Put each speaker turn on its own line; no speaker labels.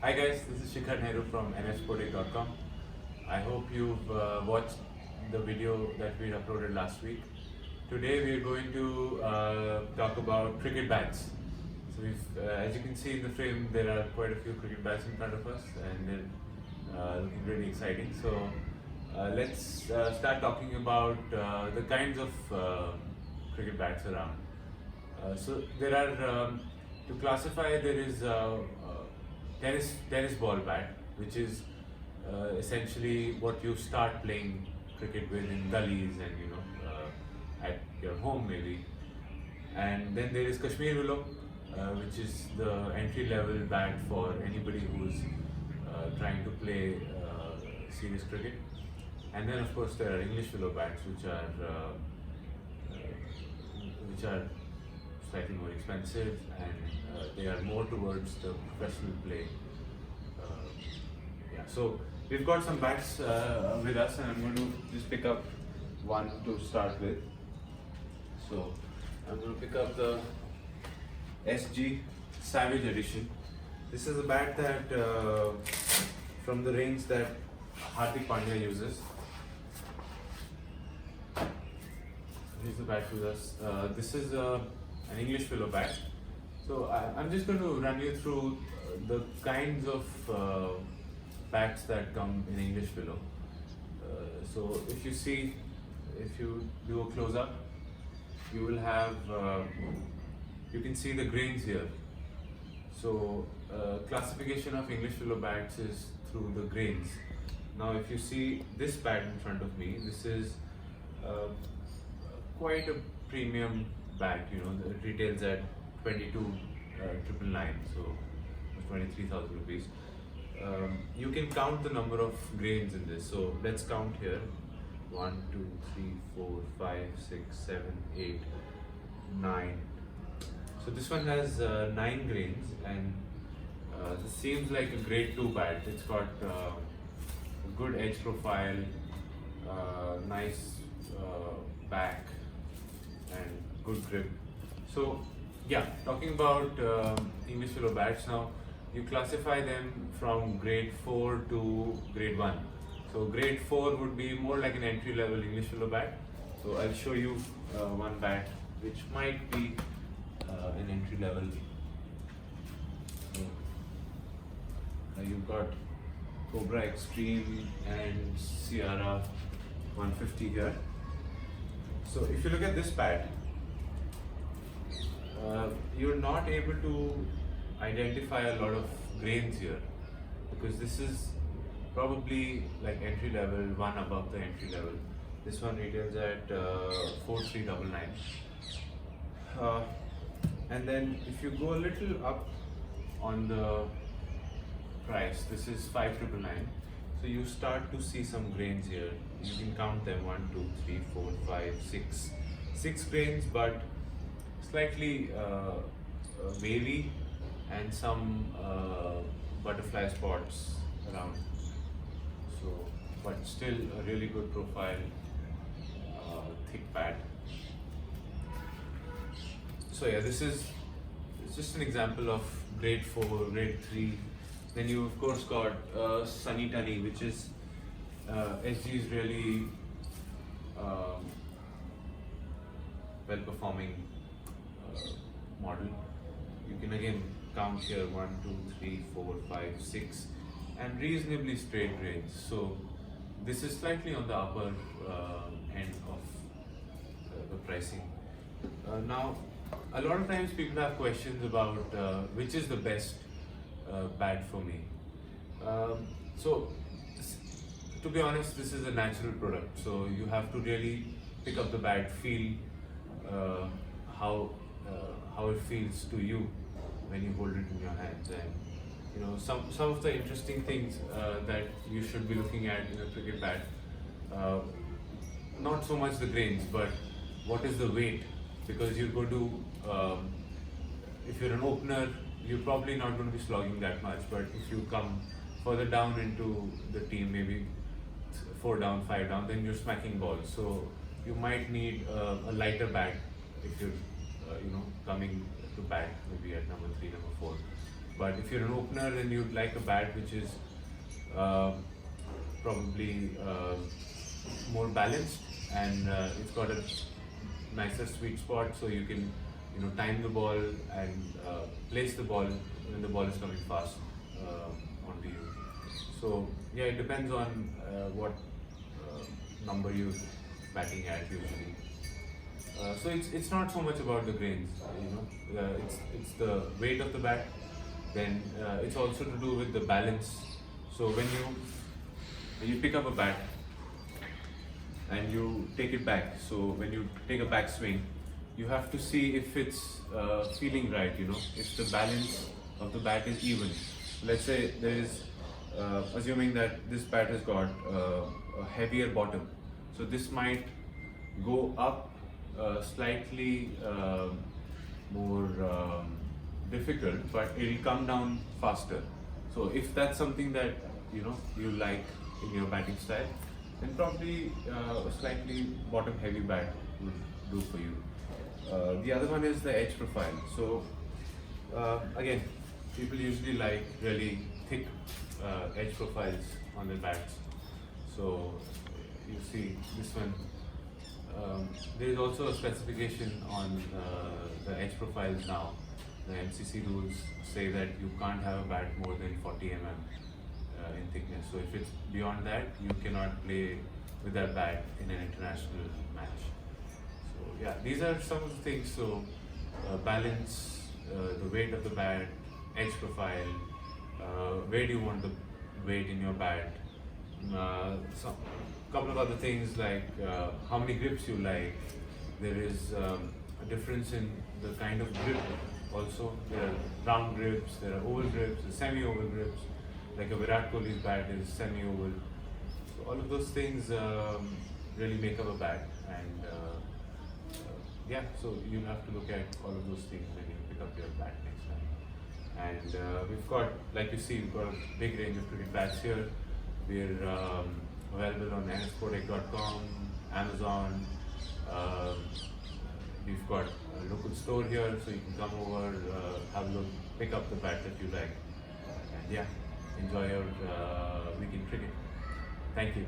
Hi guys, this is Shikhar Nehru from NFSporTech.com. I hope you've watched the video that we uploaded last week. Today we are going to talk about cricket bats. So as you can see in the frame, there are quite a few cricket bats in front of us and they're looking really exciting. So let's start talking about the kinds of cricket bats around. So there are, to classify, there is tennis ball bat, which is essentially what you start playing cricket with in gullies and at your home maybe. And then there is Kashmir willow, which is the entry level bat for anybody who's trying to play serious cricket. And then of course there are English willow bats, which are slightly more expensive and they are more towards the professional play. So we've got some bats with us and I'm going to just pick up one to start with. So I'm going to pick up the SG Savage Edition. This is a bat that from the range that Hardik Pandya uses. Here's the bat with us. This is an English willow bat. So I'm just going to run you through the kinds of bats that come in English willow. So if you do a close up, you will have, you can see the grains here. So classification of English willow bats is through the grains. Now if you see this bat in front of me, this is quite a premium bat, it retails at 22,999, so 23,000 rupees. You can count the number of grains in this. So let's count here: 1, 2, 3, 4, 5, 6, 7, 8, 9. So this one has 9 grains, and this seems like a grade 2 bat. It's got good edge profile, nice back, and good grip. So yeah, talking about English willow bats now. You classify them from grade 4 to grade 1. So grade 4 would be more like an entry level English willow bat. So I'll show you one bat which might be an entry level. You've got Cobra Extreme and Sierra 150 here. So if you look at this bat, you're not able to identify a lot of grains here because this is probably like entry level, one above the entry level. This one retails at 4,399. And then if you go a little up on the price, this is 5,999. So you start to see some grains here. You can count them: 1, 2, 3, 4, 5, 6. 6 grains, but slightly wavy, and some butterfly spots around. So, but still a really good profile, thick bat. So yeah, it's just an example of grade 4, grade 3. Then you of course got Sunny Tunny, which is SG's really well-performing model. You can again count here: 1, 2, 3, 4, 5, 6, and reasonably straight grains. So this is slightly on the upper end of the pricing. Now, a lot of times people have questions about which is the best bat for me. So to be honest, this is a natural product. So you have to really pick up the bat, feel how it feels to you when you hold it in your hands, and some of the interesting things that you should be looking at in a cricket bat. Not so much the grains, but what is the weight? Because you're going to, if you're an opener, you're probably not going to be slogging that much. But if you come further down into the team, maybe 4 down, 5 down, then you're smacking balls. So you might need a lighter bat if you're, coming to bat maybe at number 3, number 4. But if you're an opener and you'd like a bat which is uh, probably more balanced and it's got a nicer sweet spot, so you can time the ball and place the ball when the ball is coming fast onto you. So yeah, it depends on what number you're batting at usually. So it's not so much about the grains, it's the weight of the bat. Then it's also to do with the balance. So when you pick up a bat and you take it back, so when you take a back swing, you have to see if it's feeling right. If the balance of the bat is even. Let's say there is, assuming that this bat has got a heavier bottom, so this might go up slightly more difficult, but it'll come down faster. So if that's something that you like in your batting style, then probably a slightly bottom heavy bat would do for you. The other one is the edge profile. So again, people usually like really thick edge profiles on their bats. So you see this one. There is also a specification on the edge profiles now. The MCC rules say that you can't have a bat more than 40 mm in thickness. So if it's beyond that, you cannot play with that bat in an international match. So yeah, these are some of the things. So balance, the weight of the bat, edge profile, where do you want the weight in your bat, some couple of other things like how many grips you like. There is a difference in the kind of grip also. There are round grips, there are oval grips, semi-oval grips. Like a Virat Kohli's bat is semi-oval. So all of those things really make up a bat, and yeah, so you have to look at all of those things when you pick up your bat next time. And we've got, like you see, we've got a big range of cricket bats here. We're available on NFSporTech.com, Amazon. We've got a local store here, so you can come over, have a look, pick up the bat that you like, and yeah, enjoy your weekend cricket. Thank you.